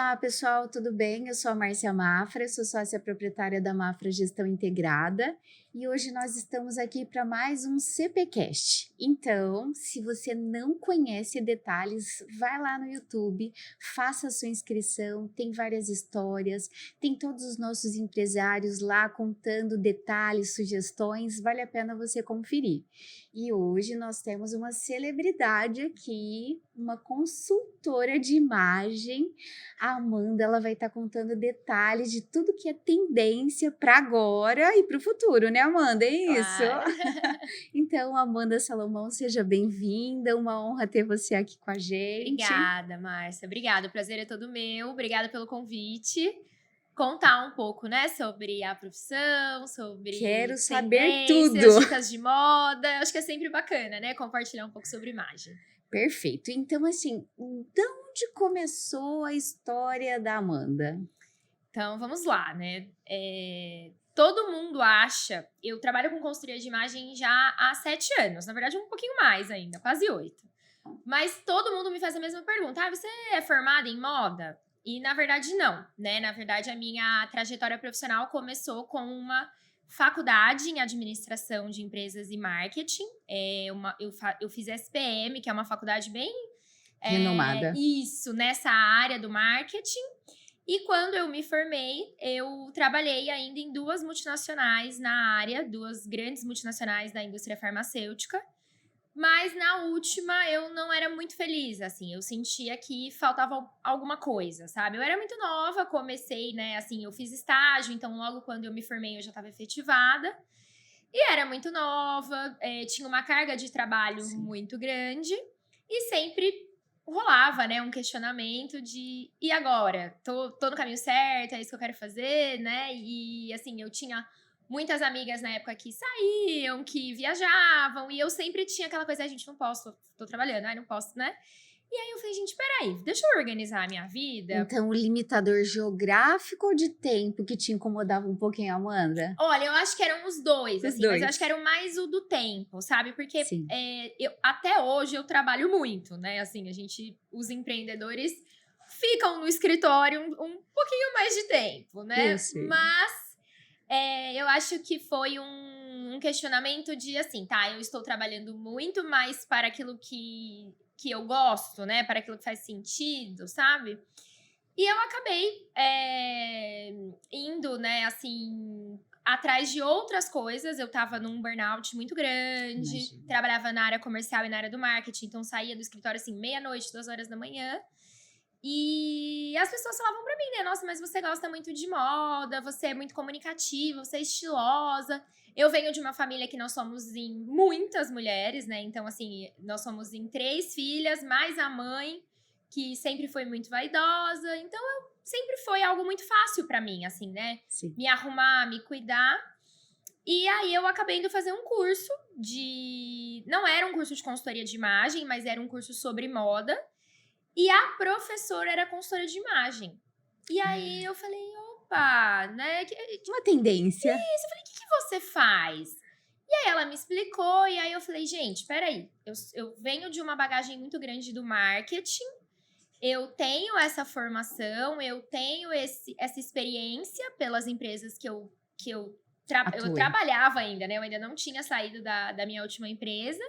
Olá, pessoal, tudo bem? Eu sou a Márcia Mafra, sou sócia proprietária da Mafra Gestão Integrada e hoje nós estamos aqui para mais um CPcast. Então, se você não conhece detalhes, vai lá no YouTube, faça a sua inscrição, tem várias histórias, tem todos os nossos empresários lá contando detalhes, sugestões, vale a pena você conferir. E hoje nós temos uma celebridade aqui, uma consultora de imagem. A Amanda, ela vai estar contando detalhes de tudo que é tendência para agora e para o futuro, né, Amanda? É isso? Claro. Então, Amanda Salomão, seja bem-vinda. Uma honra ter você aqui com a gente. Obrigada, Márcia. Obrigada, o prazer é todo meu. Obrigada pelo convite. Contar um pouco, né, sobre a profissão, sobre Quero saber tendências, tudo. dicas de moda. Acho que é sempre bacana, né, compartilhar um pouco sobre imagem. Perfeito. Então, assim, de onde começou a história da Amanda? Então, vamos lá, né? Todo mundo acha... Eu trabalho com consultoria de imagem já há 7 anos. Na verdade, um pouquinho mais ainda, quase 8. Mas todo mundo me faz a mesma pergunta. Ah, você é formada em moda? E, na verdade, não, né? Na verdade, a minha trajetória profissional começou com uma faculdade em administração de empresas e marketing. Eu fiz SPM, que é uma faculdade bem... Renomada. Isso, nessa área do marketing. E quando eu me formei, eu trabalhei ainda em 2 multinacionais na área, 2 grandes multinacionais da indústria farmacêutica. Mas na última eu não era muito feliz, assim, eu sentia que faltava alguma coisa, sabe? Eu era muito nova, comecei, né, assim, eu fiz estágio, então logo quando eu me formei eu já estava efetivada. E era muito nova, tinha uma carga de trabalho muito grande e sempre rolava, né, um questionamento de e agora? Tô no caminho certo, é isso que eu quero fazer, né? E assim, eu tinha muitas amigas na época que saíam, que viajavam, e eu sempre tinha aquela coisa, gente, não posso, tô trabalhando, não posso, né? E aí eu falei, gente, peraí, deixa eu organizar a minha vida. Então, o limitador geográfico ou de tempo que te incomodava um pouquinho, Amanda? Olha, eu acho que eram os dois, Os assim, mas eu acho que dois. era mais o do tempo, sabe? Porque Sim. até hoje eu trabalho muito, né? Assim, os empreendedores ficam no escritório um pouquinho mais de tempo, Eu né? sei. Mas eu acho que foi um questionamento de assim, tá, eu estou trabalhando muito mais para aquilo que eu gosto, né? Para aquilo que faz sentido, sabe? E eu acabei indo, né, assim, atrás de outras coisas. Eu tava num burnout muito grande, Imagino. trabalhava na área comercial e na área do marketing, então saía do escritório assim, meia-noite, 2 horas da manhã. E as pessoas falavam pra mim, né, nossa, mas você gosta muito de moda, você é muito comunicativa, você é estilosa. Eu venho de uma família que nós somos em muitas mulheres, né, então assim, nós somos em 3 filhas, mais a mãe, que sempre foi muito vaidosa. Então, sempre foi algo muito fácil pra mim, assim, né? Sim. Me arrumar, me cuidar. E aí, eu acabei indo fazer um curso Não era um curso de consultoria de imagem, mas era um curso sobre moda. E a professora era consultora de imagem. E aí, eu falei, opa, né? Uma tendência. O que você faz? E aí, ela me explicou. E aí, eu falei, gente, peraí. Eu venho de uma bagagem muito grande do marketing. Eu tenho essa formação, eu tenho essa experiência pelas empresas que eu Atuei. trabalhava ainda, né? Eu ainda não tinha saído da minha última empresa.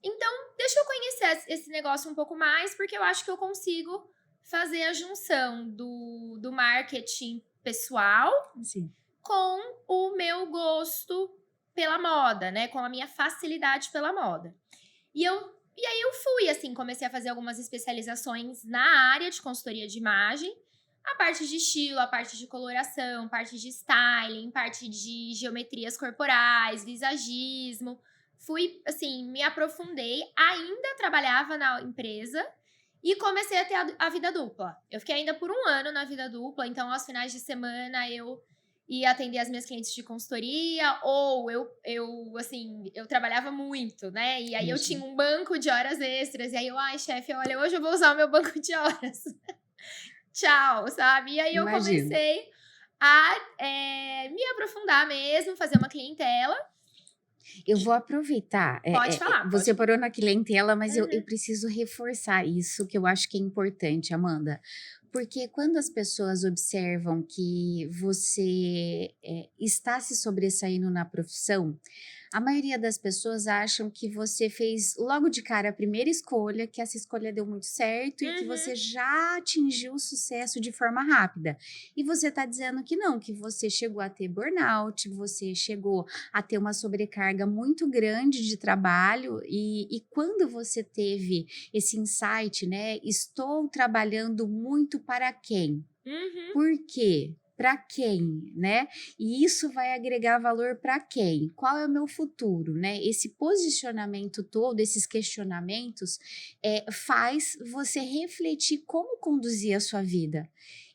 Então, deixa eu conhecer esse negócio um pouco mais, porque eu acho que eu consigo fazer a junção do marketing pessoal Sim. com o meu gosto pela moda, né? Com a minha facilidade pela moda. E aí eu fui, assim, comecei a fazer algumas especializações na área de consultoria de imagem. A parte de estilo, a parte de coloração, parte de styling, parte de geometrias corporais, visagismo. Fui, assim, me aprofundei. Ainda trabalhava na empresa e comecei a ter a vida dupla. Eu fiquei ainda por 1 ano na vida dupla, então aos finais de semana eu ia atender as minhas clientes de consultoria, ou eu trabalhava muito, né? E aí eu tinha Imagino. um banco de horas extras, e aí ai, chefe, olha, hoje eu vou usar o meu banco de horas. Tchau, sabe? E aí eu Imagino. comecei a me aprofundar mesmo, fazer uma clientela. Eu vou aproveitar. Pode falar, Você pode. parou na clientela, mas eu Uhum. preciso reforçar isso que eu acho que é importante, Amanda. Porque quando as pessoas observam que você está se sobressaindo na profissão, a maioria das pessoas acham que você fez logo de cara a primeira escolha, que essa escolha deu muito certo e que Uhum. você já atingiu o sucesso de forma rápida. E você está dizendo que não, que você chegou a ter burnout, você chegou a ter uma sobrecarga muito grande de trabalho e quando você teve esse insight, né? Estou trabalhando muito para quem? Uhum. Por quê? Para quem, né? E isso vai agregar valor para quem? Qual é o meu futuro, né? Esse posicionamento todo, esses questionamentos, faz você refletir como conduzir a sua vida.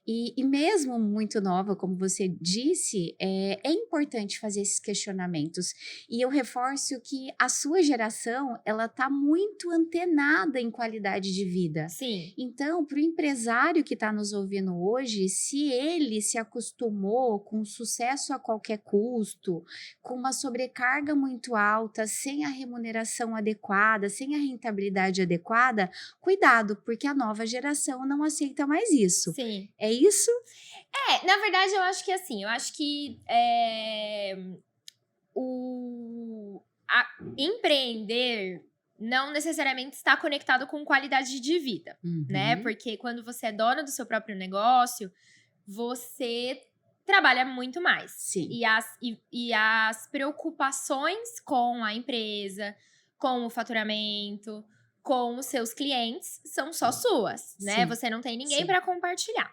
E mesmo muito nova, como você disse, é importante fazer esses questionamentos. E eu reforço que a sua geração, ela está muito antenada em qualidade de vida. Sim. Então, para o empresário que está nos ouvindo hoje, se ele se acostumou com sucesso a qualquer custo, com uma sobrecarga muito alta, sem a remuneração adequada, sem a rentabilidade adequada, cuidado, porque a nova geração não aceita mais isso. Sim. É isso? Na verdade, eu acho que assim, eu acho que empreender não necessariamente está conectado com qualidade de vida, né? Uhum. Porque quando você é dona do seu próprio negócio, você trabalha muito mais. Sim. E as preocupações com a empresa, com o faturamento, com os seus clientes, são só suas, né? Sim. Você não tem ninguém Sim. para compartilhar.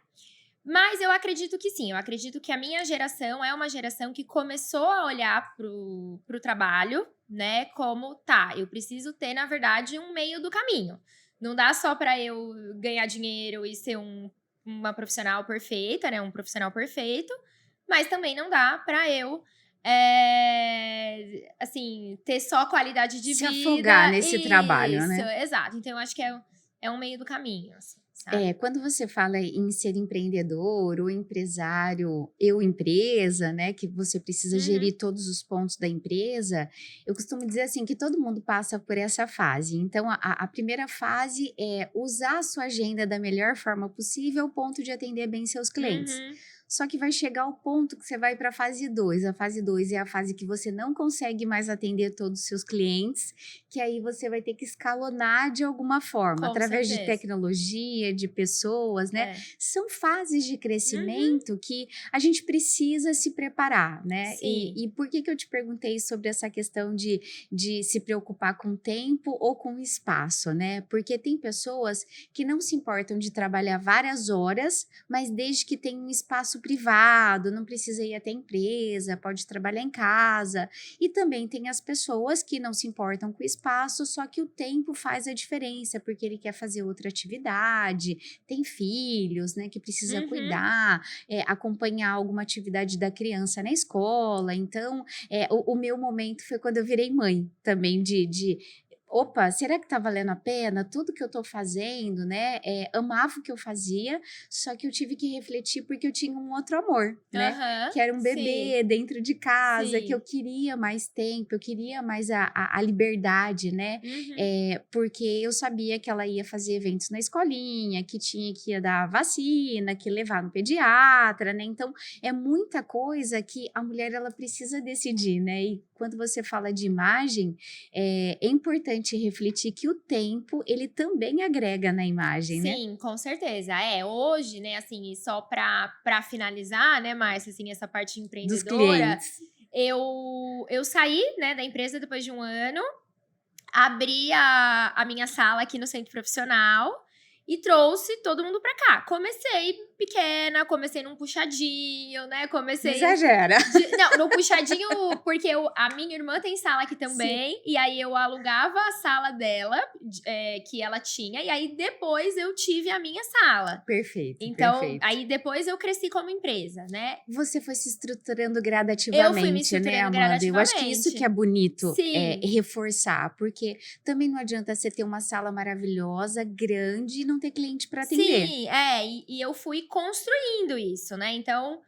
Mas eu acredito que sim, eu acredito que a minha geração é uma geração que começou a olhar pro trabalho, né, como, tá, eu preciso ter, na verdade, um meio do caminho. Não dá só para eu ganhar dinheiro e ser uma profissional perfeita, né, um profissional perfeito, mas também não dá para eu, assim, ter só qualidade de Se afogar vida. nesse trabalho, Isso, né? exato. Então eu acho que é um meio do caminho, assim, sabe? Quando você fala em ser empreendedor ou empresário, eu empresa, né, que você precisa Uhum. gerir todos os pontos da empresa, eu costumo dizer assim que todo mundo passa por essa fase. Então, a primeira fase é usar a sua agenda da melhor forma possível, ao ponto de atender bem seus clientes. Uhum. Só que vai chegar o ponto que você vai para a fase 2. A fase 2 é a fase que você não consegue mais atender todos os seus clientes, que aí você vai ter que escalonar de alguma forma, Com através de certeza. tecnologia, de pessoas, né? É. São fases de Uhum. crescimento que a gente precisa se preparar, né? Sim. E por que eu te perguntei sobre essa questão de se preocupar com tempo ou com espaço, né? Porque tem pessoas que não se importam de trabalhar várias horas, mas desde que tenha um espaço privado, não precisa ir até a empresa, pode trabalhar em casa. E também tem as pessoas que não se importam com o espaço, só que o tempo faz a diferença, porque ele quer fazer outra atividade, tem filhos, né, que precisa Uhum. cuidar, acompanhar alguma atividade da criança na escola. Então, o meu momento foi quando eu virei mãe também de opa, será que tá valendo a pena tudo que eu tô fazendo, né? Amava o que eu fazia, só que eu tive que refletir porque eu tinha um outro amor, né? Aham. Que era um Sim. bebê dentro de casa, que eu Sim. queria mais tempo, eu queria mais a liberdade, né? Uhum. Porque eu sabia que ela ia fazer eventos na escolinha, que tinha que ir dar vacina, que levar no pediatra, né? Então, é muita coisa que a mulher ela precisa decidir, né? E quando você fala de imagem, é importante refletir que o tempo, ele também agrega na imagem, né? Sim, com certeza. Hoje, né, assim, e só pra finalizar, né, Márcia, assim, essa parte Dos empreendedora, clientes. eu saí, né, da empresa depois de um ano, abri a minha sala aqui no centro profissional e trouxe todo mundo pra cá. Comecei pequena, comecei num puxadinho, né? Não Comecei exagera. não, no puxadinho, porque a minha irmã tem sala aqui Sim. também, e aí eu alugava a sala dela, que ela tinha, e aí depois eu tive a minha sala. Perfeito, Então, perfeito. aí depois eu cresci como empresa, né? Você foi se estruturando Eu fui me gradativamente, né, estruturando Amanda? Eu acho que isso que é gradativamente. bonito, Sim. reforçar, porque também não adianta você ter uma sala maravilhosa, grande e não ter cliente para atender. Sim, e eu fui construindo isso, né? Então,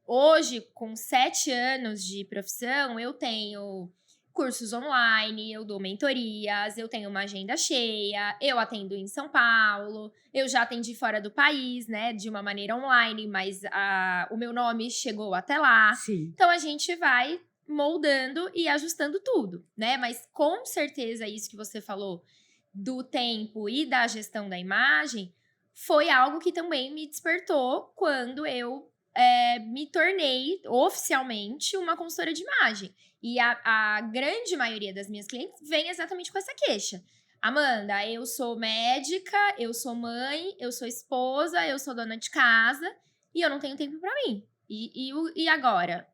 hoje, com 7 anos de profissão, eu tenho cursos online, eu dou mentorias, eu tenho uma agenda cheia, eu atendo em São Paulo, eu já atendi fora do país, né, de uma maneira online, mas o meu nome chegou até lá. Sim. Então, a gente vai moldando e ajustando tudo, né? Mas, com certeza, isso que você falou do tempo e da gestão da imagem foi algo que também me despertou quando eu me tornei oficialmente uma consultora de imagem. E a grande maioria das minhas clientes vem exatamente com essa queixa. Amanda, eu sou médica, eu sou mãe, eu sou esposa, eu sou dona de casa e eu não tenho tempo para mim. E agora?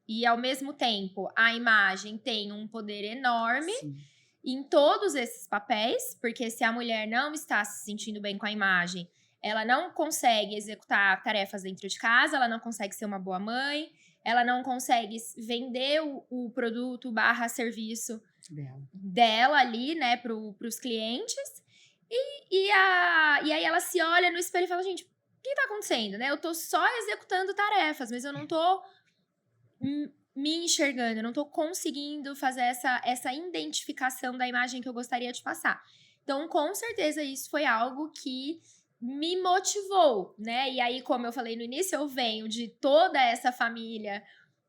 E ao mesmo tempo, a imagem tem um poder enorme Sim. em todos esses papéis, porque se a mulher não está se sentindo bem com a imagem, ela não consegue executar tarefas dentro de casa, ela não consegue ser uma boa mãe, ela não consegue vender o produto / serviço dela ali, né, para os clientes. E aí ela se olha no espelho e fala, gente, o que tá acontecendo, né? Eu tô só executando tarefas, mas eu não tô me enxergando, eu não tô conseguindo fazer essa identificação da imagem que eu gostaria de passar. Então, com certeza, isso foi algo que me motivou, né? E aí, como eu falei no início, eu venho de toda essa família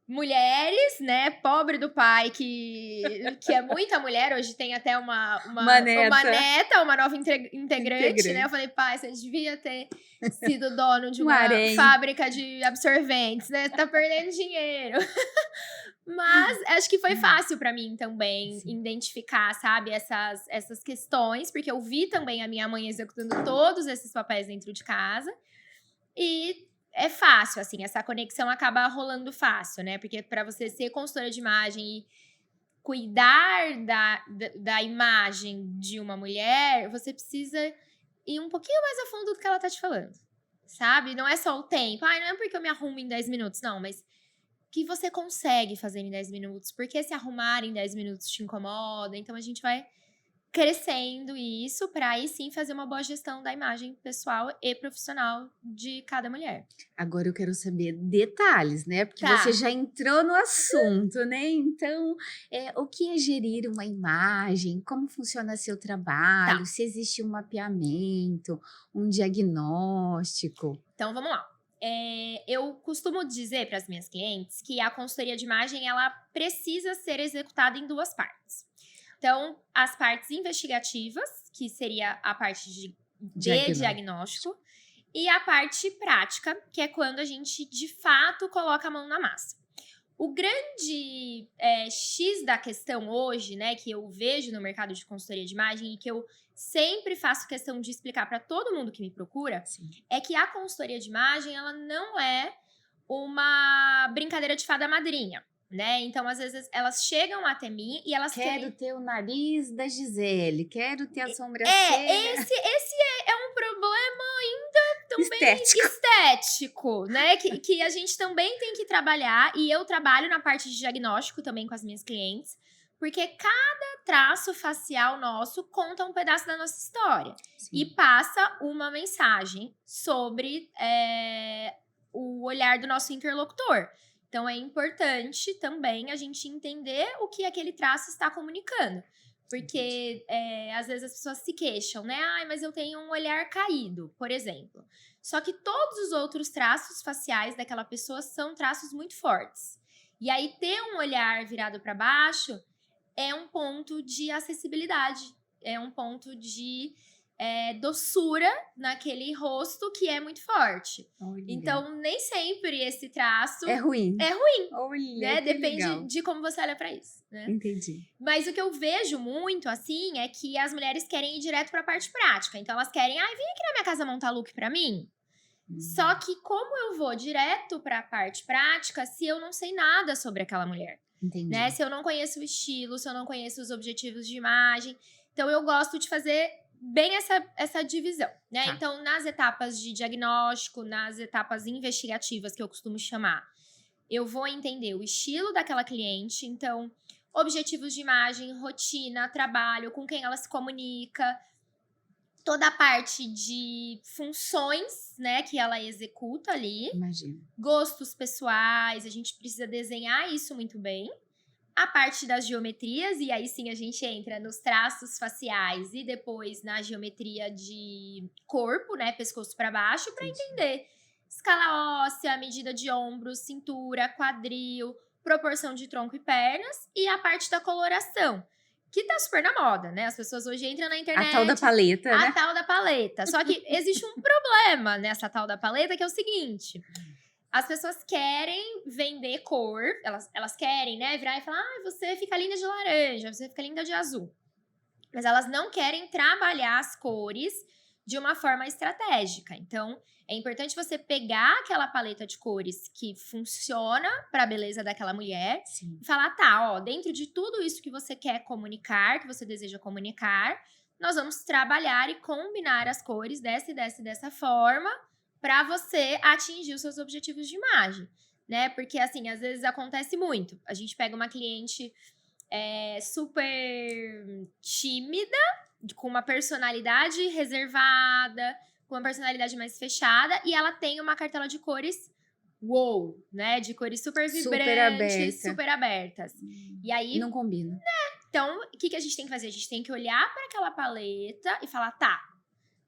mulheres, né? Pobre do pai, que é muita mulher. Hoje tem até uma neta, uma nova integrante, né? Eu falei, pai, você devia ter sido dono de uma fábrica de absorventes, né? Tá perdendo dinheiro. Mas acho que foi fácil pra mim também identificar, sabe, essas questões, porque eu vi também a minha mãe executando todos esses papéis dentro de casa. E é fácil, assim, essa conexão acaba rolando fácil, né? Porque para você ser consultora de imagem e cuidar da imagem de uma mulher, você precisa ir um pouquinho mais a fundo do que ela tá te falando, sabe? Não é só o tempo. Não é porque eu me arrumo em 10 minutos, não, mas que você consegue fazer em 10 minutos. Porque se arrumar em 10 minutos te incomoda. Então, a gente vai crescendo isso para aí sim fazer uma boa gestão da imagem pessoal e profissional de cada mulher. Agora eu quero saber detalhes, né? Porque você já entrou no assunto, né? Então, o que é gerir uma imagem? Como funciona seu trabalho? Se existe um mapeamento, um diagnóstico? Então, vamos lá. Eu costumo dizer para as minhas clientes que a consultoria de imagem ela precisa ser executada em 2 partes. Então, as partes investigativas, que seria a parte de diagnóstico, e a parte prática, que é quando a gente, de fato, coloca a mão na massa. O grande X da questão hoje, né, que eu vejo no mercado de consultoria de imagem e que eu sempre faço questão de explicar para todo mundo que me procura, é que a consultoria de imagem, ela não é uma brincadeira de fada madrinha. Né? Então, às vezes, elas chegam até mim e elas querem... ter o nariz da Gisele, quero ter a sobrancelha... Esse é um problema ainda também estético, né? Que a gente também tem que trabalhar. E eu trabalho na parte de diagnóstico também com as minhas clientes. Porque cada traço facial nosso conta um pedaço da nossa história. E passa uma mensagem sobre o olhar do nosso interlocutor. Então, é importante também a gente entender o que aquele traço está comunicando. Porque, às vezes, as pessoas se queixam, né? Mas eu tenho um olhar caído, por exemplo. Só que todos os outros traços faciais daquela pessoa são traços muito fortes. E aí, ter um olhar virado para baixo é um ponto de acessibilidade. É um ponto de doçura naquele rosto que é muito forte. Olha. Então, nem sempre esse traço... é ruim. Olha, né? Depende de como você olha pra isso. Né? Entendi. Mas o que eu vejo muito, assim, é que as mulheres querem ir direto pra parte prática. Então, elas querem... vem aqui na minha casa montar look pra mim. Só que como eu vou direto pra parte prática se eu não sei nada sobre aquela mulher? Entendi. Né? Se eu não conheço o estilo, se eu não conheço os objetivos de imagem. Então, eu gosto de fazer bem essa divisão, né? Então, nas etapas de diagnóstico, nas etapas investigativas, que eu costumo chamar, eu vou entender o estilo daquela cliente. Então, objetivos de imagem, rotina, trabalho, com quem ela se comunica, toda a parte de funções, né, que ela executa ali. Imagino. Gostos pessoais, a gente precisa desenhar isso muito bem. a parte das geometrias, e aí sim a gente entra nos traços faciais e depois na geometria de corpo, né, pescoço para baixo, para entender escala óssea, medida de ombros, cintura, quadril, proporção de tronco e pernas, e a parte da coloração, que tá super na moda, né? As pessoas hoje entram na internet. A tal da paleta, a né? tal da paleta. Só que existe um problema nessa tal da paleta, que é o seguinte: as pessoas querem vender cor, elas querem, né, virar e falar, você fica linda de laranja, você fica linda de azul. Mas elas não querem trabalhar as cores de uma forma estratégica. Então, é importante você pegar aquela paleta de cores que funciona para a beleza daquela mulher Sim. e falar, tá, ó, dentro de tudo isso que você quer comunicar, que você deseja comunicar, nós vamos trabalhar e combinar as cores dessa e dessa e dessa forma para você atingir os seus objetivos de imagem, né? Porque, assim, às vezes acontece muito. A gente pega uma cliente super tímida, com uma personalidade reservada, com uma personalidade mais fechada, e ela tem uma cartela de cores wow, né? De cores super vibrantes, super abertas. E aí, não combina. então, o que a gente tem que fazer? A gente tem que olhar para aquela paleta e falar, tá,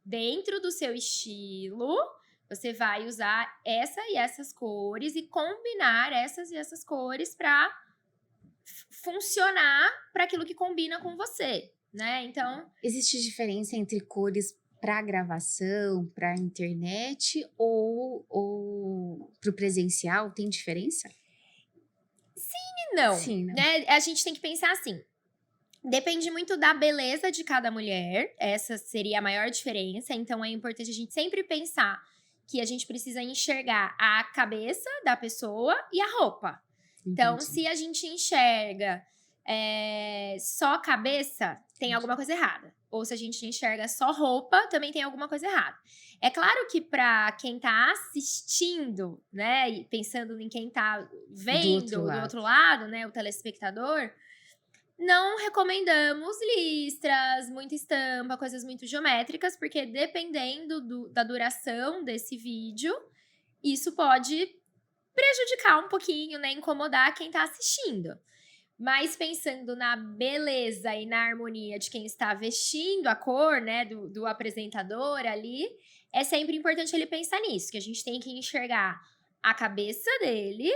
dentro do seu estilo, você vai usar essa e essas cores e combinar essas e essas cores para funcionar para aquilo que combina com você, né? Então, existe diferença entre cores para gravação, para internet ou para o presencial? Tem diferença? Sim e não, Sim, não. né? A gente tem que pensar assim. Depende muito da beleza de cada mulher. Essa seria a maior diferença. Então, é importante a gente sempre pensar que a gente precisa enxergar a cabeça da pessoa e a roupa. Então, Entendi. se a gente enxerga só a cabeça, tem alguma coisa errada. Ou se a gente enxerga só roupa, também tem alguma coisa errada. É claro que para quem tá assistindo, né, e pensando em quem tá vendo do outro lado, né, o telespectador, não recomendamos listras, muita estampa, coisas muito geométricas, porque dependendo da duração desse vídeo, isso pode prejudicar um pouquinho, né? Incomodar quem tá assistindo. Mas pensando na beleza e na harmonia de quem está vestindo a cor, né? Do apresentador ali, é sempre importante ele pensar nisso, que a gente tem que enxergar a cabeça dele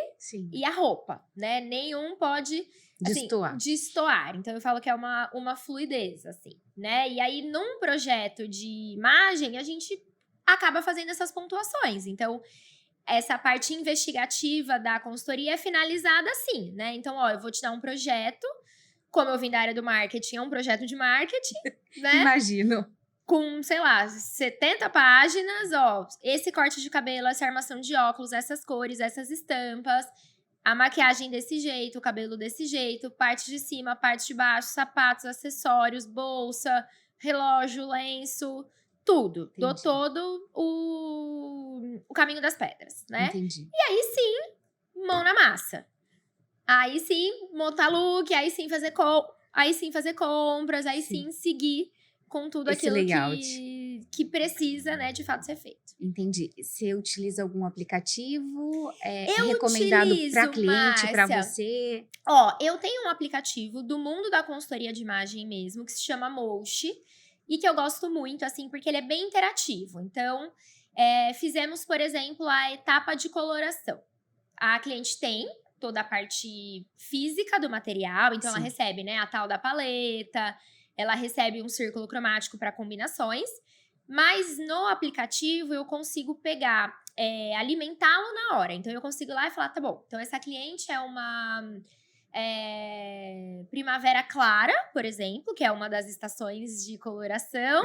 e a roupa, né? Nenhum pode assim, destoar. Então, eu falo que é uma fluidez, assim, né? E aí, num projeto de imagem, a gente acaba fazendo essas pontuações. Então, essa parte investigativa da consultoria é finalizada assim, né? Então, ó, eu vou te dar um projeto, como eu vim da área do marketing, é um projeto de marketing, né? Imagino. Com, sei lá, 70 páginas, ó, esse corte de cabelo, essa armação de óculos, essas cores, essas estampas, a maquiagem desse jeito, o cabelo desse jeito, parte de cima, parte de baixo, sapatos, acessórios, bolsa, relógio, lenço, tudo. Entendi. Dou todo o caminho das pedras, né? Entendi. E aí sim, mão na massa. Aí sim, montar look, aí sim fazer compras, aí sim seguir com tudo aquilo que precisa, né, de fato ser feito. Entendi. Você utiliza algum aplicativo recomendado para cliente, para você? Ó, eu tenho um aplicativo do mundo da consultoria de imagem mesmo, que se chama Moshi, e que eu gosto muito, assim, porque ele é bem interativo. Então, fizemos, por exemplo, a etapa de coloração. A cliente tem toda a parte física do material, então ela recebe, né, a tal da paleta, ela recebe um círculo cromático para combinações, mas no aplicativo eu consigo pegar, alimentá-lo na hora. Então eu consigo ir lá e falar, tá bom, então essa cliente é uma primavera clara, por exemplo, que é uma das estações de coloração.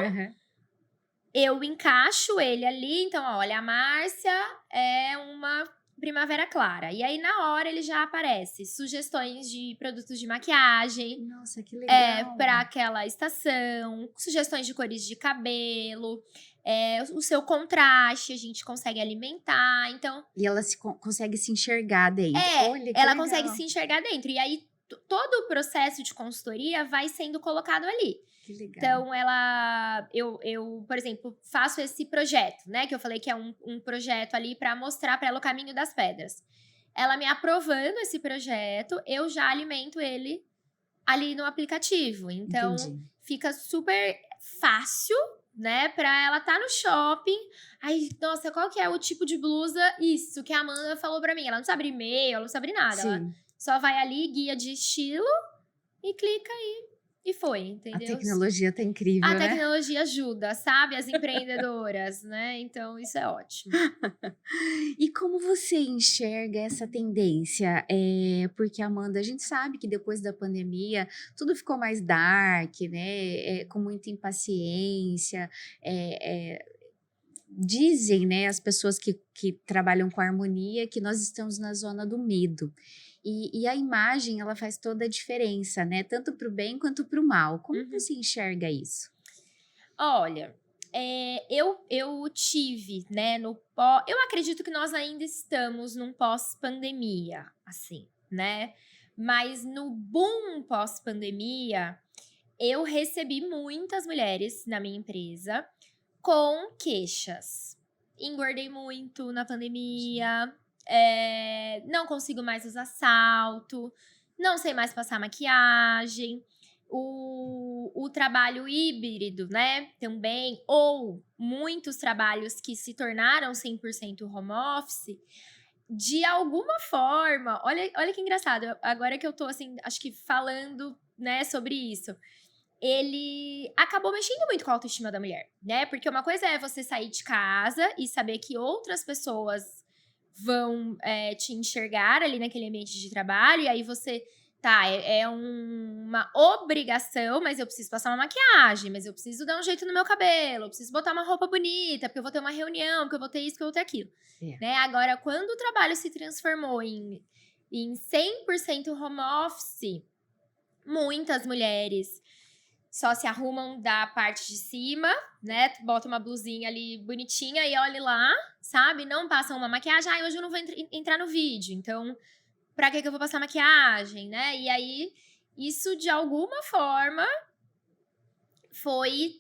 Eu encaixo ele ali, então, olha, a Márcia é uma primavera clara. E aí, na hora, ele já aparece sugestões de produtos de maquiagem. Nossa, que legal! Para aquela estação, sugestões de cores de cabelo, o seu contraste, a gente consegue alimentar, então... E ela consegue se enxergar dentro. Olha, que ela legal. consegue se enxergar dentro. E aí, todo o processo de consultoria vai sendo colocado ali. Que legal. Então, eu, por exemplo, faço esse projeto, né? Que eu falei que é um projeto ali para mostrar para ela o caminho das pedras. ela me aprovando esse projeto, eu já alimento ele ali no aplicativo. Então, Entendi. fica super fácil, né, pra ela tá no shopping. Aí, nossa, qual que é o tipo de blusa? Isso que a Amanda falou pra mim. Ela não sabe e-mail, ela não sabe nada. Ela Sim, só vai ali, guia de estilo, e clica e foi, a entendeu? tecnologia tá A incrível, né? tecnologia ajuda, sabe? As empreendedoras, né? Então, isso é ótimo. E como você enxerga essa tendência? Porque, Amanda, a gente sabe que depois da pandemia tudo ficou mais dark, né? Com muita impaciência. é, é, Dizem, né, as pessoas que trabalham com harmonia, que nós estamos na zona do medo. E a imagem, ela faz toda a diferença, né? Tanto para o bem quanto para o mal. Como Uhum. você enxerga isso? Olha, eu tive, né, eu acredito que nós ainda estamos num pós-pandemia, assim, né? Mas no boom pós-pandemia, eu recebi muitas mulheres na minha empresa com queixas. Engordei muito na pandemia, não consigo mais usar salto, não sei mais passar maquiagem. O trabalho híbrido, né, também, ou muitos trabalhos que se tornaram 100% home office, de alguma forma, olha que engraçado, agora que eu tô, assim, acho que falando, né, sobre isso, ele acabou mexendo muito com a autoestima da mulher, né? Porque uma coisa é você sair de casa e saber que outras pessoas vão te enxergar ali naquele ambiente de trabalho, e aí você, tá, uma obrigação, mas eu preciso passar uma maquiagem, mas eu preciso dar um jeito no meu cabelo, eu preciso botar uma roupa bonita, porque eu vou ter uma reunião, porque eu vou ter isso, porque eu vou ter aquilo. É. Né? Agora, quando o trabalho se transformou em 100% home office, muitas mulheres só se arrumam da parte de cima, né? Bota uma blusinha ali bonitinha e olhe lá, sabe? Não passam uma maquiagem. Ai, hoje eu não vou entrar no vídeo, então pra que eu vou passar maquiagem, né? E aí, isso de alguma forma foi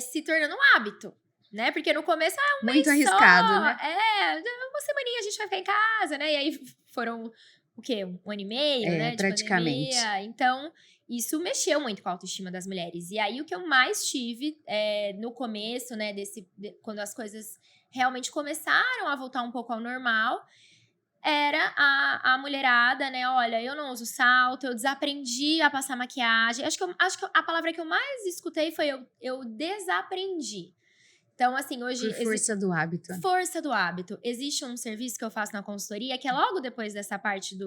se tornando um hábito, né? Porque no começo, um Muito mês só, arriscado, né? uma semaninha a gente vai ficar em casa, né? E aí foram, o quê? Um ano e meio, É, né, de praticamente. pandemia. Então, isso mexeu muito com a autoestima das mulheres. E aí, o que eu mais tive no começo, né, quando as coisas realmente começaram a voltar um pouco ao normal, era a mulherada, né? Olha, eu não uso salto, eu desaprendi a passar maquiagem. Acho que a palavra que eu mais escutei foi eu desaprendi. Então, assim, hoje Por força do hábito. força do hábito. Existe um serviço que eu faço na consultoria, que é logo depois dessa parte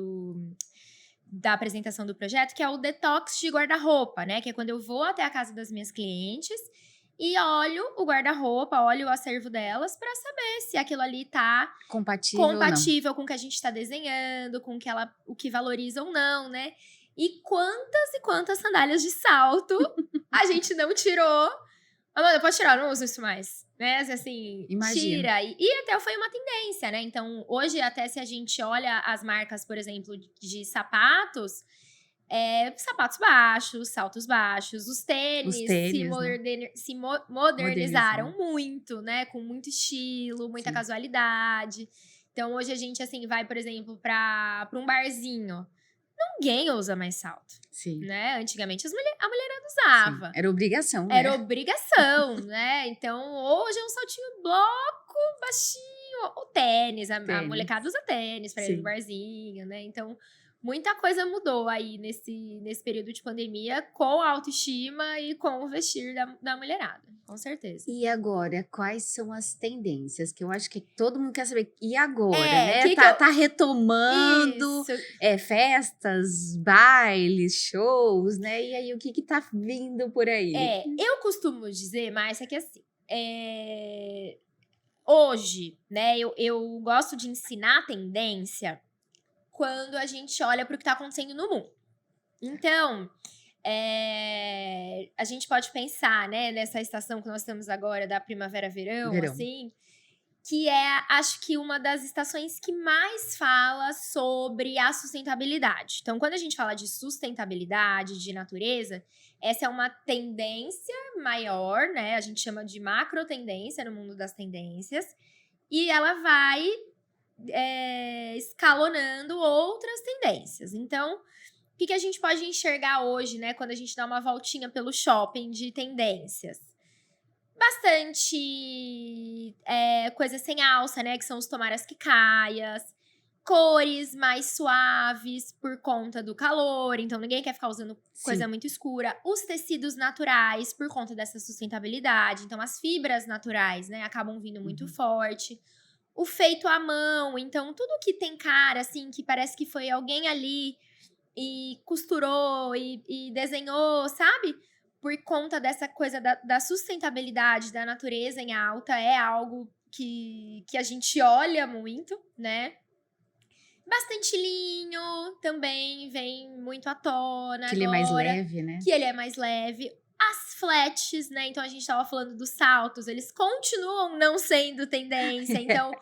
da apresentação do projeto, que é o detox de guarda-roupa, né? Que é quando eu vou até a casa das minhas clientes e olho o guarda-roupa, olho o acervo delas para saber se aquilo ali tá Compatível ou não. compatível com o que a gente tá desenhando, com o que valoriza ou não, né? E quantas sandálias de salto a gente não tirou. Amanda, pode tirar, eu não uso isso mais. Né? Assim, Imagino. tira. E até foi uma tendência, né? Então, hoje, até se a gente olha as marcas, por exemplo, de sapatos, sapatos baixos, saltos baixos, os Os tênis tênis, né? Modernizar. modernizaram muito, né? Com muito estilo, muita Sim. casualidade. Então, hoje a gente, assim, vai, por exemplo, para um barzinho. Ninguém usa mais salto, Sim. né? Antigamente a mulherada Sim. usava. Era obrigação, Era né? obrigação, né? Então, hoje é um saltinho bloco, baixinho. O tênis, a Tênis. molecada usa tênis pra ir no Sim. barzinho, né? Então, muita coisa mudou aí nesse período de pandemia com a autoestima e com o vestir da mulherada, com certeza. E agora, quais são as tendências? Que eu acho que todo mundo quer saber. E agora, né? Que eu... Tá retomando Isso. festas, bailes, shows, né? E aí, o que tá vindo por aí? Eu costumo dizer, Márcia, que assim, hoje, né, eu gosto de ensinar tendência quando a gente olha para o que está acontecendo no mundo. Então, a gente pode pensar, né, nessa estação que nós estamos agora da primavera-verão, Verão. assim, que acho que uma das estações que mais fala sobre a sustentabilidade. Então, quando a gente fala de sustentabilidade, de natureza, essa é uma tendência maior, né? A gente chama de macro tendência no mundo das tendências. E ela vai escalonando outras tendências. Então, o que a gente pode enxergar hoje, né, quando a gente dá uma voltinha pelo shopping de tendências? Bastante coisa sem alça, né, que são os tomaras que caias. Cores mais suaves por conta do calor, então ninguém quer ficar usando coisa Sim. muito escura. Os tecidos naturais por conta dessa sustentabilidade, então as fibras naturais, né, acabam vindo muito forte. O feito à mão, então tudo que tem cara, assim, que parece que foi alguém ali e costurou e desenhou, sabe? Por conta dessa coisa da sustentabilidade da natureza em alta, é algo que a gente olha muito, né? Bastante linho também vem muito à tona Que ele é mais agora, leve, né? que ele é mais leve. As flats, né? Então a gente tava falando dos saltos, eles continuam não sendo tendência. Então,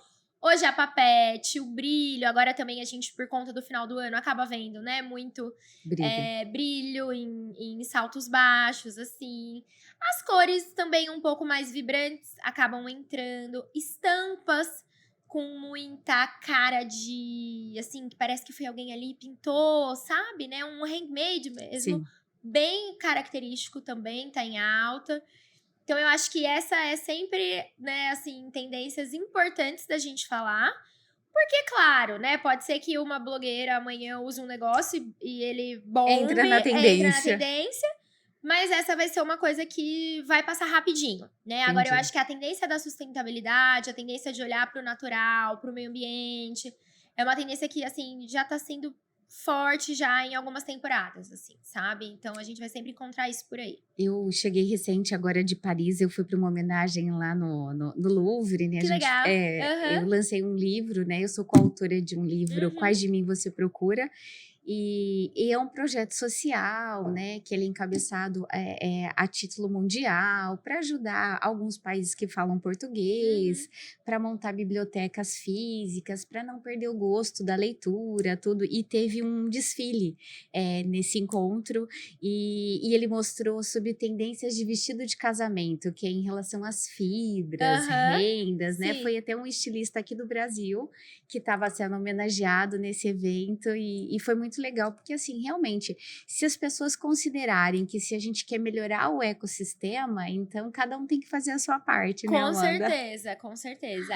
hoje a papete, o brilho, agora também a gente, por conta do final do ano, acaba vendo, né? Muito Brilho. brilho em saltos baixos, assim. As cores também um pouco mais vibrantes acabam entrando. Estampas com muita cara de, assim, que parece que foi alguém ali e pintou, sabe, né? Um handmade mesmo, Sim. bem característico também, tá em alta. Então eu acho que essa é sempre, né, assim, tendências importantes da gente falar. Porque, claro, né, pode ser que uma blogueira amanhã use um negócio e ele Entra bombe, na entra na tendência. tendência, mas essa vai ser uma coisa que vai passar rapidinho, né? Agora, eu Entendi. acho que a tendência da sustentabilidade, a tendência de olhar para o natural, para o meio ambiente, é uma tendência que, assim, já tá sendo forte já em algumas temporadas, assim, sabe? Então, a gente vai sempre encontrar isso por aí. Eu cheguei recente agora de Paris, eu fui para uma homenagem lá no Louvre, né? Que legal. Eu Aham. lancei um livro, né? Eu sou coautora de um livro, Uhum. Quais de Mim Você Procura? E é um projeto social, né, que ele é encabeçado a título mundial para ajudar alguns países que falam português, Uhum. para montar bibliotecas físicas, para não perder o gosto da leitura, tudo. E teve um desfile nesse encontro e ele mostrou sobre tendências de vestido de casamento, que é em relação às fibras, Aham. rendas, né? Foi Sim. até um estilista aqui do Brasil que estava sendo homenageado nesse evento e foi muito legal, porque assim, realmente, se as pessoas considerarem que se a gente quer melhorar o ecossistema, então cada um tem que fazer a sua parte, né, Com Amanda? certeza, com certeza.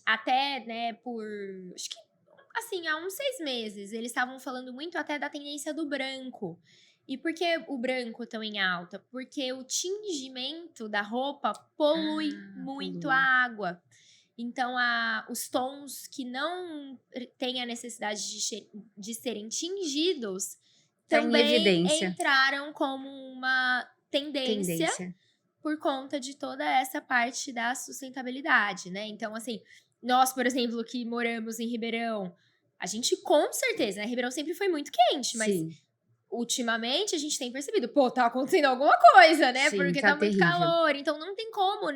Até, né, acho que, assim, há uns 6 meses, eles estavam falando muito até da tendência do branco. E por que o branco tão em alta? Porque o tingimento da roupa polui Ah, muito a polui. água. Então, os tons que não têm a necessidade de serem tingidos Tá em também evidência, entraram como uma tendência tendência. por conta de toda essa parte da sustentabilidade, né? Então, assim, nós, por exemplo, que moramos em Ribeirão, a gente com certeza, né? Ribeirão sempre foi muito quente, mas Sim, ultimamente a gente tem percebido, pô, tá acontecendo alguma coisa, né? sim, Porque tá tá muito terrível. calor, então não tem como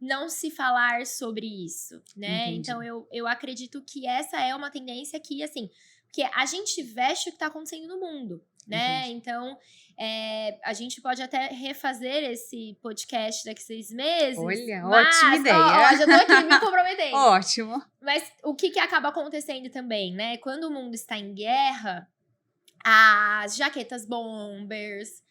não se falar sobre isso, né? Então Entendi, eu acredito que essa é uma tendência que, assim, que a gente veste o que tá acontecendo no mundo, né? entendi. Então, a gente pode até refazer esse podcast daqui 6 meses, Olha, ótima mas, ideia. ó, já tô aqui me comprometendo. Ótimo. Mas o que acaba acontecendo também, né? Quando o mundo está em guerra, as jaquetas bombers,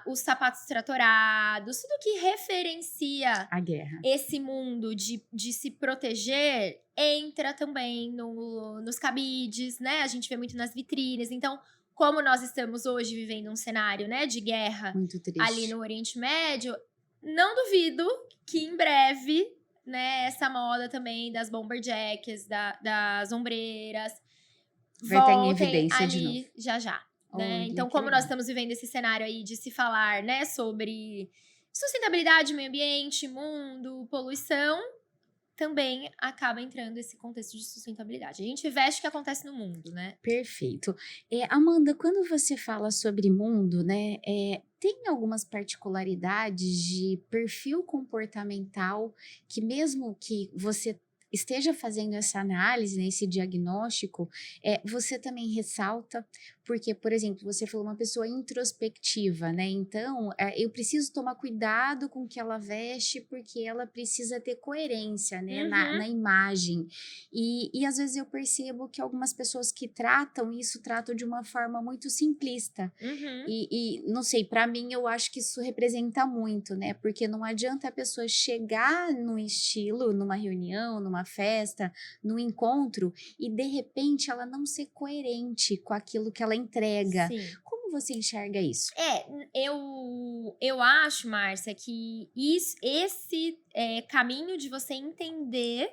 os sapatos tratorados, tudo que referencia A guerra. esse mundo de se proteger entra também nos cabides, né? A gente vê muito nas vitrines. Então, como nós estamos hoje vivendo um cenário, né, de guerra Muito ali triste. no Oriente Médio, não duvido que em breve, né, essa moda também das bomber jackets, das ombreiras, Vai estar em voltem evidência de novo. ali já já, né. Olha, Então, que como nós legal. estamos vivendo esse cenário aí de se falar, né, sobre sustentabilidade, meio ambiente, mundo, poluição, também acaba entrando esse contexto de sustentabilidade. A gente veste o que acontece no mundo, né. Perfeito. Amanda, quando você fala sobre mundo, né, tem algumas particularidades de perfil comportamental que mesmo que você esteja fazendo essa análise, né, esse diagnóstico, você também ressalta, porque, por exemplo, você falou uma pessoa introspectiva, né? Então, eu preciso tomar cuidado com o que ela veste, porque ela precisa ter coerência, né, na Uhum, imagem. E às vezes eu percebo que algumas pessoas que tratam isso, tratam de uma forma muito simplista. uhum. E não sei, para mim eu acho que isso representa muito, né? Porque não adianta a pessoa chegar num estilo, numa reunião, numa festa, num encontro, e de repente ela não ser coerente com aquilo que ela entrega. Sim. Como você enxerga isso? Eu acho, Márcia, que esse caminho de você entender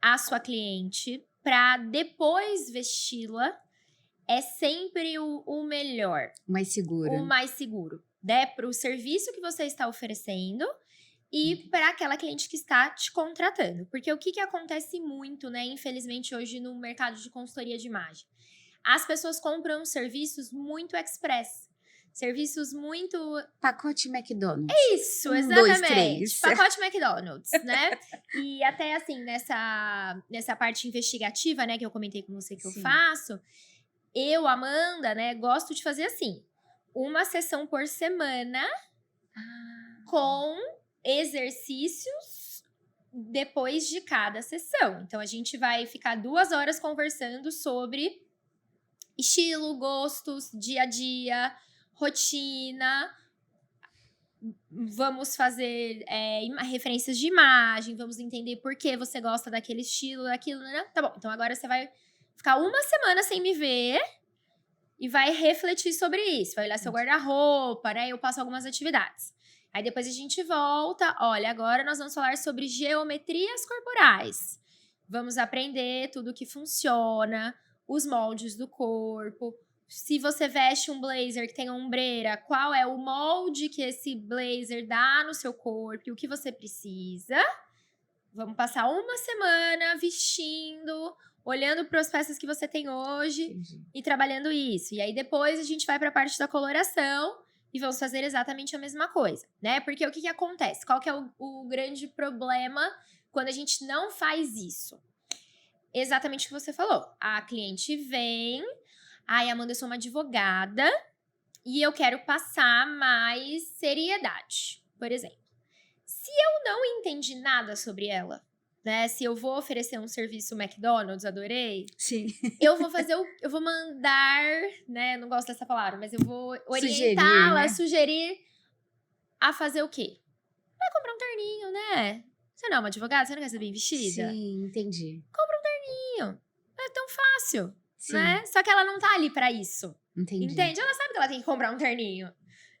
a sua cliente para depois vesti-la é sempre o melhor, Mais o segura. mais seguro, né? Para o serviço que você está oferecendo e para aquela cliente que está te contratando. Porque o que acontece muito, né, infelizmente, hoje no mercado de consultoria de imagem? As pessoas compram serviços muito express. Serviços muito. Pacote McDonald's. Isso, Um, dois, exatamente. três. Pacote McDonald's, né? E até assim, nessa parte investigativa, né, que eu comentei com você que eu Sim. faço, eu, Amanda, né, gosto de fazer assim: uma sessão por semana Ah, com exercícios depois de cada sessão. Então, a gente vai ficar 2 horas conversando sobre estilo, gostos, dia a dia, rotina. Vamos fazer referências de imagem, vamos entender por que você gosta daquele estilo, daquilo, né? Tá bom, então agora você vai ficar uma semana sem me ver e vai refletir sobre isso. Vai olhar seu entendi. guarda-roupa, né? Eu passo algumas atividades. Aí depois a gente volta. Olha, agora nós vamos falar sobre geometrias corporais. Vamos aprender tudo que funciona, os moldes do corpo. Se você veste um blazer que tem ombreira, qual é o molde que esse blazer dá no seu corpo e o que você precisa. Vamos passar uma semana vestindo, olhando para as peças que você tem hoje Entendi. e trabalhando isso. E aí depois a gente vai para a parte da coloração e vamos fazer exatamente a mesma coisa, né? Porque o que acontece? Qual que é o grande problema quando a gente não faz isso? Exatamente o que você falou. A cliente vem, ai, Amanda, eu sou uma advogada e eu quero passar mais seriedade, por exemplo. Se eu não entendi nada sobre ela, né? Se eu vou oferecer um serviço McDonald's, adorei. Sim. Eu vou mandar, né? Não gosto dessa palavra, mas eu vou Sugerir, orientá-la, né? sugerir a fazer o quê? Vai comprar um terninho, né? Você não é uma advogada, você não quer ser bem vestida? Sim, entendi. Terninho. É tão fácil, Sim, né? Só que ela não tá ali pra isso. entendi. Entende? Ela sabe que ela tem que comprar um terninho.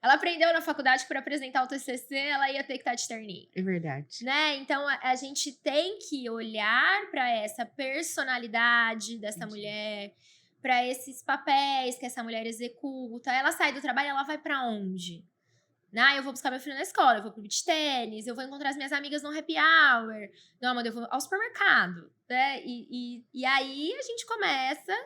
Ela aprendeu na faculdade que para apresentar o TCC, ela ia ter que estar de terninho. É verdade. Né? Então a gente tem que olhar para essa personalidade dessa Entendi. mulher, para esses papéis que essa mulher executa. Ela sai do trabalho, ela vai para onde? Né? Eu vou buscar meu filho na escola, eu vou pro beach tênis, eu vou encontrar as minhas amigas no happy hour. Não, Amanda, eu vou ao supermercado. Né? E aí a gente começa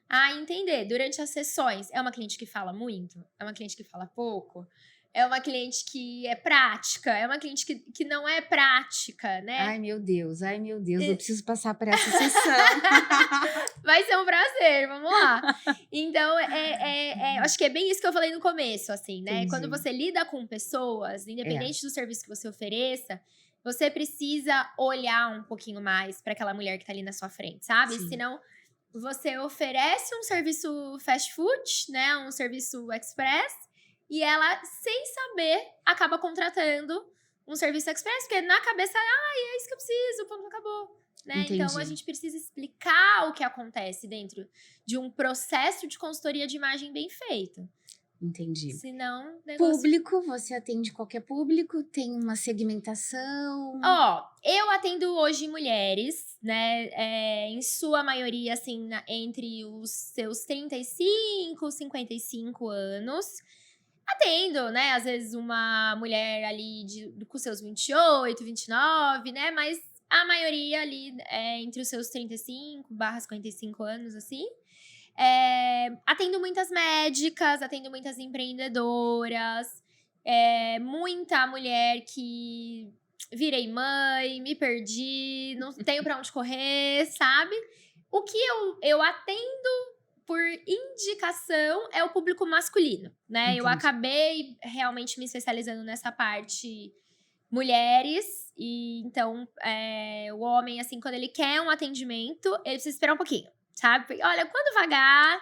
a entender. Durante as sessões, é uma cliente que fala muito? É uma cliente que fala pouco? É uma cliente que é prática? É uma cliente que não é prática, né? Ai meu Deus, eu preciso passar por essa sessão. Vai ser um prazer, vamos lá. Então, acho que é bem isso que eu falei no começo, assim, né? Quando Entendi. você lida com pessoas, É, independente do serviço que você ofereça, você precisa olhar um pouquinho mais para aquela mulher que tá ali na sua frente, sabe? sim. Senão, você oferece um serviço fast food, né? Um serviço express, e ela, sem saber, acaba contratando um serviço express, porque na cabeça, é isso que eu preciso, ponto, acabou. Né? Então, a Entendi, gente precisa explicar o que acontece dentro de um processo de consultoria de imagem bem feito. entendi. Senão, o negócio. Público, você atende qualquer público? Tem uma segmentação? Ó, eu atendo hoje mulheres, né? Em sua maioria, assim, entre os seus 35, 55 anos. Atendo, né? Às vezes uma mulher ali com seus 28, 29, né? Mas a maioria ali é entre os seus 35/55 anos, assim. Atendo muitas médicas, atendo muitas empreendedoras, muita mulher que virei mãe, me perdi, não tenho pra onde correr, sabe? O que eu atendo por indicação é o público masculino, né? Eu Entendi. acabei realmente me especializando nessa parte mulheres, e então o homem, assim, quando ele quer um atendimento, ele precisa esperar um pouquinho, sabe? Porque, olha, quando vagar,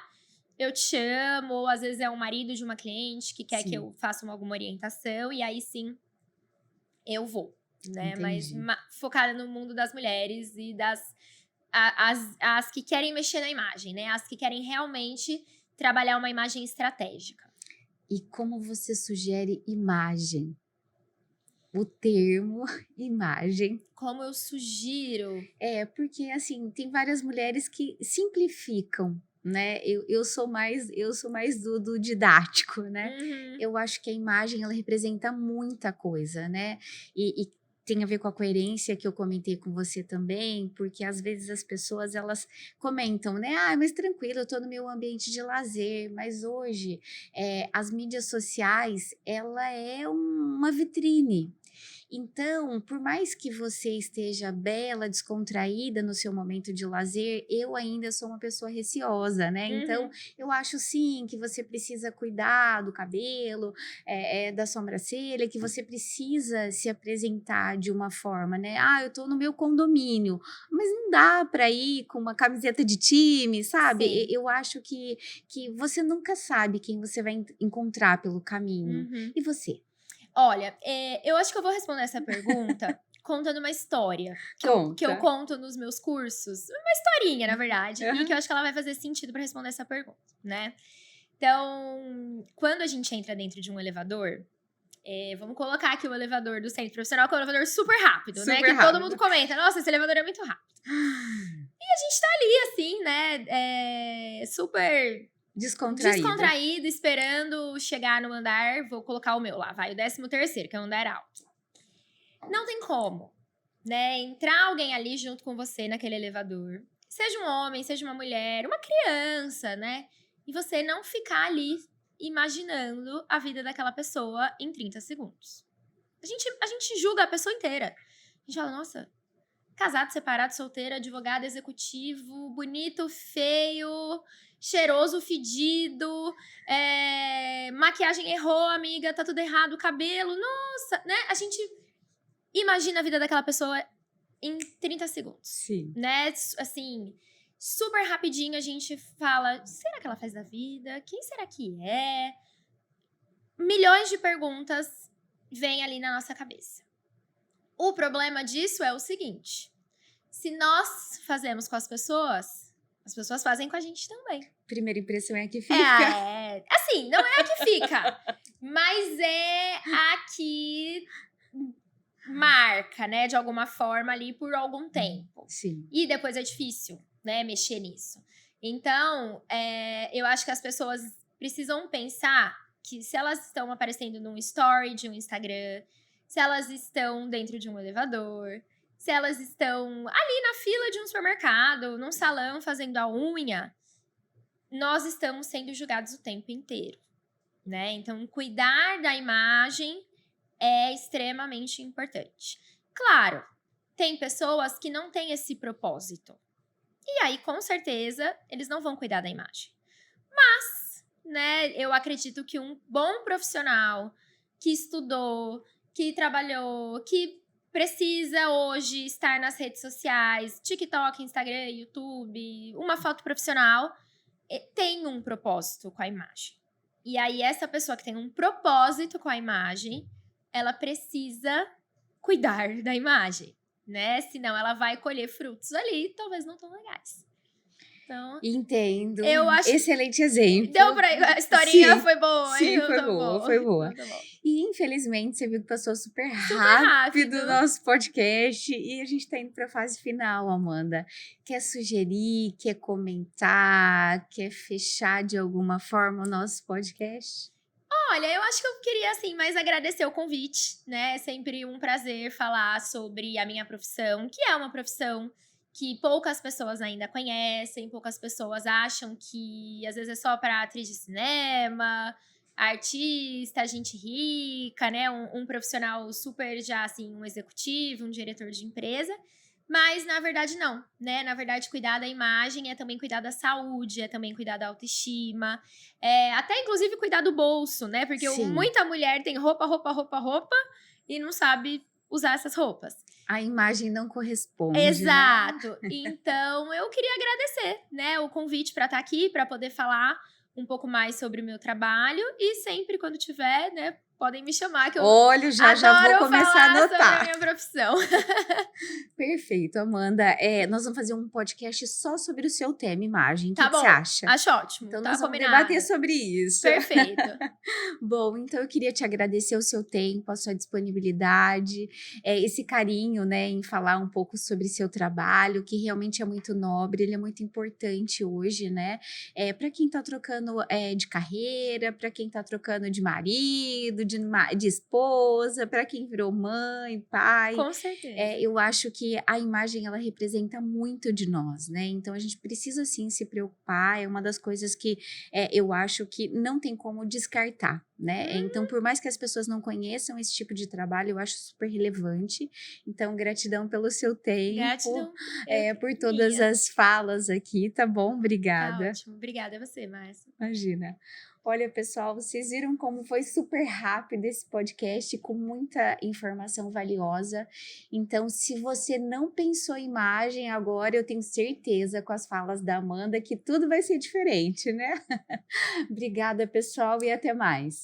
eu te chamo, ou às vezes é um marido de uma cliente que quer que Sim, eu faça alguma orientação, e aí sim eu vou, né? Mas entendi. focada no mundo das mulheres e as que querem mexer na imagem, né? As que querem realmente trabalhar uma imagem estratégica. E como você sugere imagem? O termo imagem. Como eu sugiro. É, porque assim, tem várias mulheres que simplificam, né? Eu sou mais do didático, né? Uhum, Eu acho que a imagem ela representa muita coisa, né? E tem a ver com a coerência que eu comentei com você também, porque às vezes as pessoas elas comentam, né? Ah, mas tranquilo, eu tô no meu ambiente de lazer, mas hoje as mídias sociais ela é uma vitrine. Então, por mais que você esteja bela, descontraída no seu momento de lazer, eu ainda sou uma pessoa receosa, né? Então, uhum, eu acho sim que você precisa cuidar do cabelo, da sobrancelha, que você precisa se apresentar de uma forma, né? Ah, eu tô no meu condomínio, mas não dá para ir com uma camiseta de time, sabe? sim. Eu acho que você nunca sabe quem você vai encontrar pelo caminho. Uhum. E você? Olha, eu acho que eu vou responder essa pergunta contando uma história que eu Conta. conto nos meus cursos. Uma historinha, na verdade, e que eu acho que ela vai fazer sentido pra responder essa pergunta, né? Então, quando a gente entra dentro de um elevador, vamos colocar aqui o elevador do centro profissional, que é um elevador super rápido, né? Super Que todo mundo rápido. comenta, nossa, esse elevador é muito rápido. A gente tá ali, assim, né? Super Descontraída. descontraído, esperando chegar no andar. Vou colocar o meu lá, vai, o 13º, que é o andar alto. Não tem como, né? Entrar alguém ali junto com você naquele elevador. Seja um homem, seja uma mulher, uma criança, né? E você não ficar ali imaginando a vida daquela pessoa em 30 segundos. A gente julga a pessoa inteira. A gente fala, nossa, casado, separado, solteiro, advogado, executivo, bonito, feio, cheiroso, fedido, maquiagem errou, amiga, tá tudo errado, cabelo, nossa, né? A gente imagina a vida daquela pessoa em 30 segundos, Sim. né? Assim, super rapidinho a gente fala, será que ela faz da vida? Quem será que é? Milhões de perguntas vêm ali na nossa cabeça. O problema disso é o seguinte: se nós fazemos com as pessoas fazem com a gente também. Primeira impressão é a que fica. Assim, não é a que fica, mas é a que marca, né, de alguma forma ali por algum tempo. Sim. E depois é difícil, né, mexer nisso. Então, eu acho que as pessoas precisam pensar que se elas estão aparecendo num story de um Instagram, se elas estão dentro de um elevador, se elas estão ali na fila de um supermercado, num salão fazendo a unha, nós estamos sendo julgados o tempo inteiro, né? Então, cuidar da imagem é extremamente importante. Claro, tem pessoas que não têm esse propósito. E aí, com certeza, eles não vão cuidar da imagem. Mas, né, eu acredito que um bom profissional que estudou, que trabalhou, que precisa hoje estar nas redes sociais, TikTok, Instagram, YouTube, uma foto profissional, tem um propósito com a imagem. E aí, essa pessoa que tem um propósito com a imagem, ela precisa cuidar da imagem, né? Senão ela vai colher frutos ali, talvez não tão legais. Então, Entendo. eu acho que Excelente exemplo. deu pra. A historinha Sim, foi boa, hein? sim, Então foi tá boa, bom. foi boa. Então tá bom. E infelizmente você viu que passou super Super rápido o rápido. nosso podcast e a gente tá indo para a fase final, Amanda. Quer sugerir, quer comentar, quer fechar de alguma forma o nosso podcast? Olha, eu acho que eu queria, assim, mais agradecer o convite, né? É sempre um prazer falar sobre a minha profissão, que é uma profissão que poucas pessoas ainda conhecem, poucas pessoas acham que às vezes é só para atriz de cinema, artista, gente rica, né? Um profissional super já, assim, um executivo, um diretor de empresa. Mas, na verdade, não, né? Na verdade, cuidar da imagem é também cuidar da saúde, é também cuidar da autoestima, até, inclusive, cuidar do bolso, né? Porque Sim. muita mulher tem roupa e não sabe usar essas roupas. A imagem não corresponde, né? Exato. Então, eu queria agradecer, né, o convite para estar aqui, para poder falar um pouco mais sobre o meu trabalho. E sempre, quando tiver, né, podem me chamar, que eu Olha, já vou adoro começar a falar sobre a anotar. minha profissão. Perfeito, Amanda. Nós vamos fazer um podcast só sobre o seu tema, imagem. O que Tá que você bom, acha? acho ótimo. Então, Tá nós vamos debater combinado. sobre isso. Perfeito. Bom, então eu queria te agradecer o seu tempo, a sua disponibilidade, esse carinho, né, em falar um pouco sobre seu trabalho, que realmente é muito nobre, ele é muito importante hoje, né, para quem está trocando de carreira, para quem está trocando de marido, de esposa, para quem virou mãe, pai. Com certeza. Eu acho que a imagem, ela representa muito de nós, né, então a gente precisa sim se preocupar, é uma das coisas que eu acho que não tem como descartar, né? Então, por mais que as pessoas não conheçam esse tipo de trabalho, eu acho super relevante. Então, gratidão pelo seu tempo, Gratidão. por todas Minha. as falas aqui, tá bom? Tá Obrigada. ótimo. Obrigada a você, Márcia. Imagina. Olha, pessoal, vocês viram como foi super rápido esse podcast, com muita informação valiosa. Então, se você não pensou em imagem agora, eu tenho certeza com as falas da Amanda que tudo vai ser diferente, né? Obrigada, pessoal, e até mais.